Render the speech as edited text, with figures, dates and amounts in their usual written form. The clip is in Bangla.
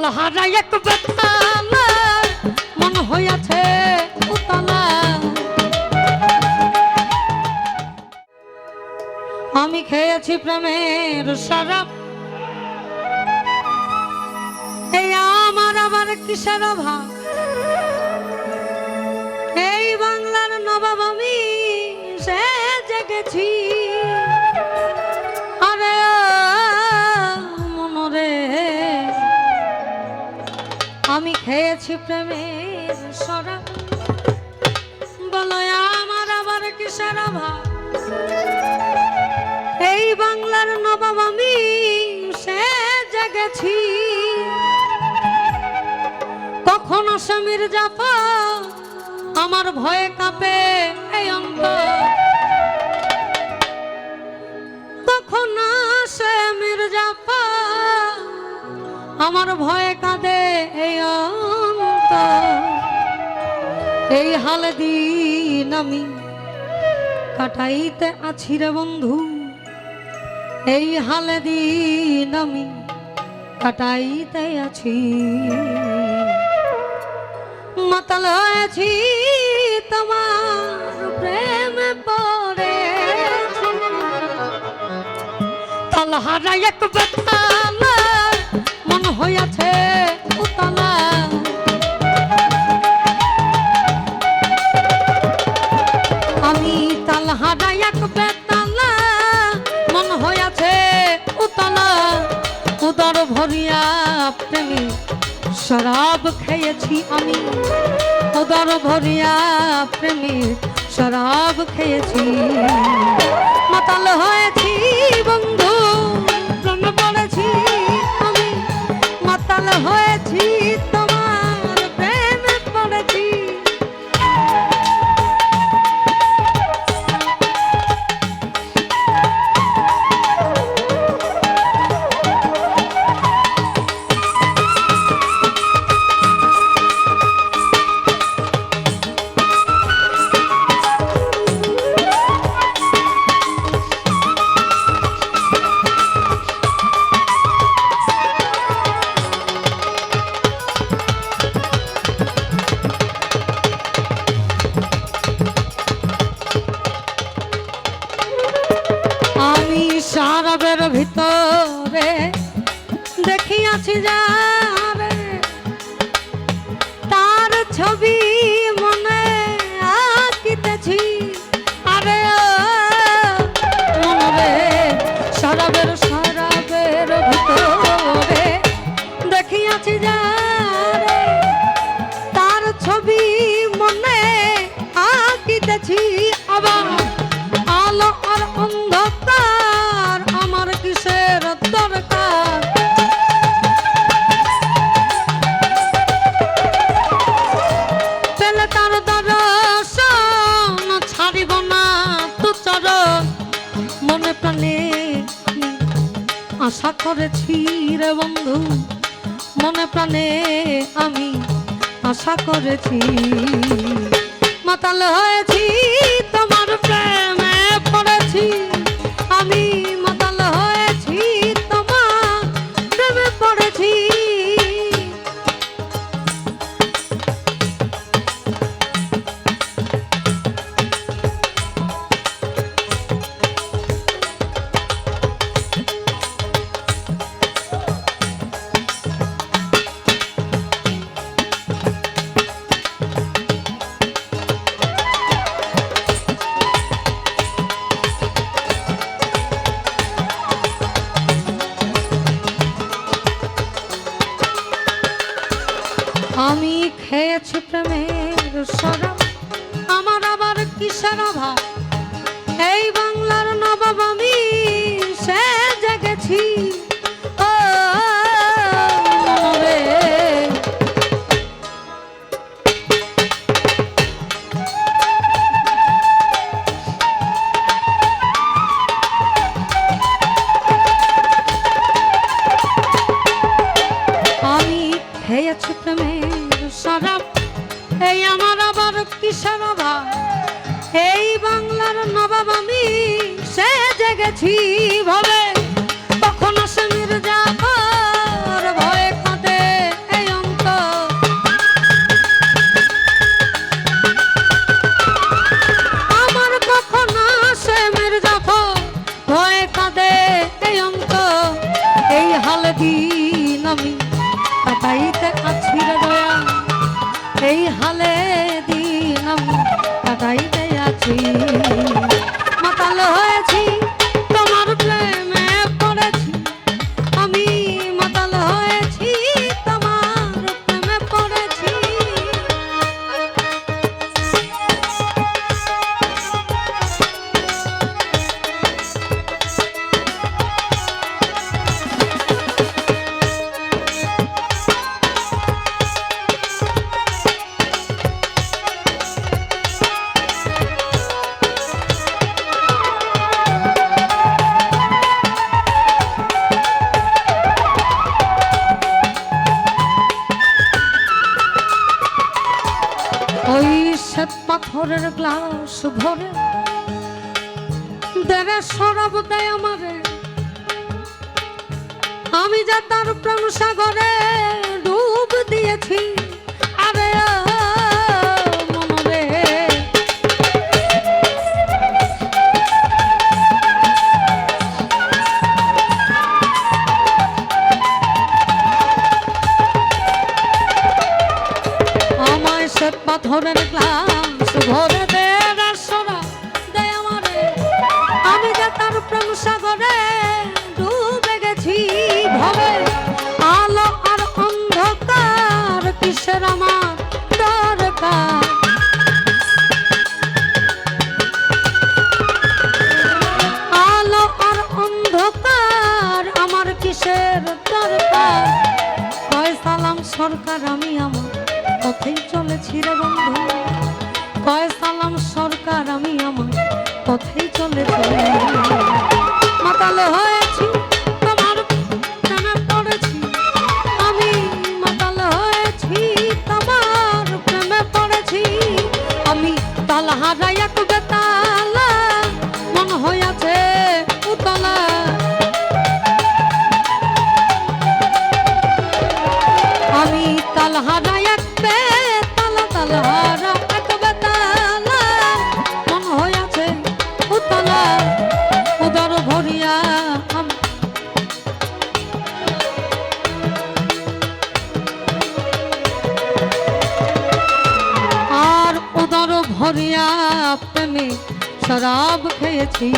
তালহারা এক বেতালা মন হইয়াছে উতলা। আমি খেয়েছি প্রেমের শরাব, এই আমার আবার কিসের অভাব। এই বাংলার নবাব আমি সে জেগেছি। আরে মনরে আমি খেয়েছি প্রেমের শরাব, বলো আমার আবার কিসের অভাব। এই বাংলার নবাব আমি সে জেগেছি। কখন আসে মির্জাফর আমার ভয়ে কাঁপে এই অন্তর। কখন আসে মির্জাফর আমার ভয়ে কাঁদে এই অন্তর। এই হালে দিন আমি কাটাইতে আছি রে বন্ধু, এই হালে দিন আমি কাটাইতে আছি। মাতাল হয়েছি তোমার প্রেমে পড়েছি। তালহারা এক বেতালা মন হইয়াছে উতলা। আমি তালহারা এক বেতালা মন হইয়াছে উতলা। উদর ভরিয়া প্রেমী শরাব খেয়েছি আমি, উদর ভরিয়া প্রেমী শরাব খেয়েছি। মাতাল হয়েছি বন্ধু প্রেমে পড়েছি আমি, মাতাল হয়েছি তোমার প্রেমে পড়েছি। শরাবের ভিতরে দেখিয়াছি যারে, তার ছবি মনে আঁকিতেছি। আরে মনে শরাবের ভিতরে দেখিয়াছি যারে, তার ছবি মনে আঁকিতেছি। আবার আলো আর অন্ধকার আমার কিসের দরকার। পেলে তার দর্শন ছাড়িব না তু চরণ। মনে প্রাণে আশা করেছি রে বন্ধু, মনে প্রাণে আমি আশা করেছি। মাতাল হয়েছি তোমার প্রেমে পড়েছি আমি, মাতাল হয়েছি তোমার প্রেমে পড়েছি। আমি খেয়েছি প্রেমের শরাব, আমার আবার কিসের অভাব। এই বাংলার নবাব আমি সে জেগেছি। আমি খেয়েছি প্রেমের শরাব, এই আমার আবার কিসের অভাব। এই বাংলার নবাব আমি সে জেগেছি ভাবে। কখন আসে মির্জাফর ভয়ে কাঁদে শ্বেত পাথরের গ্লাস ভরে দেরে শরাব দেয় আমারে, আমি যে তার প্রাণ সাগরে ডুব দিয়েছি। আরে মনরে আমায় শ্বেত পাথরের গ্লাস ভরে দেয় শরাব দেয় আমারে, আমি যে তার প্রাণ সাগরে ডুবে গেছি ভবে। আলো আর অন্ধকার কিসের আমার দরকার, আলো আর অন্ধকার আমার কিসের দরকার। কয় সালাম সরকার আমি আমার পথেই চলেছি রে বন্ধু, কয় সালাম সরকার আমি আমার পথেই চলেছি। মাতাল হয়েছি তোমার প্রেমে পড়েছি, আমি মাতাল হয়েছি তোমার প্রেমে পড়েছি। আমি তাল হারাই এক বেতালা মন হইয়াছে উতলা, আমি তাল হারাই এক বেতালা, তাল হারা এক বেতালা মন হইয়াছে উতলা। উদর ভরিয়া আর উদর ভরিয়া প্রেমে শরাব খেয়েছি।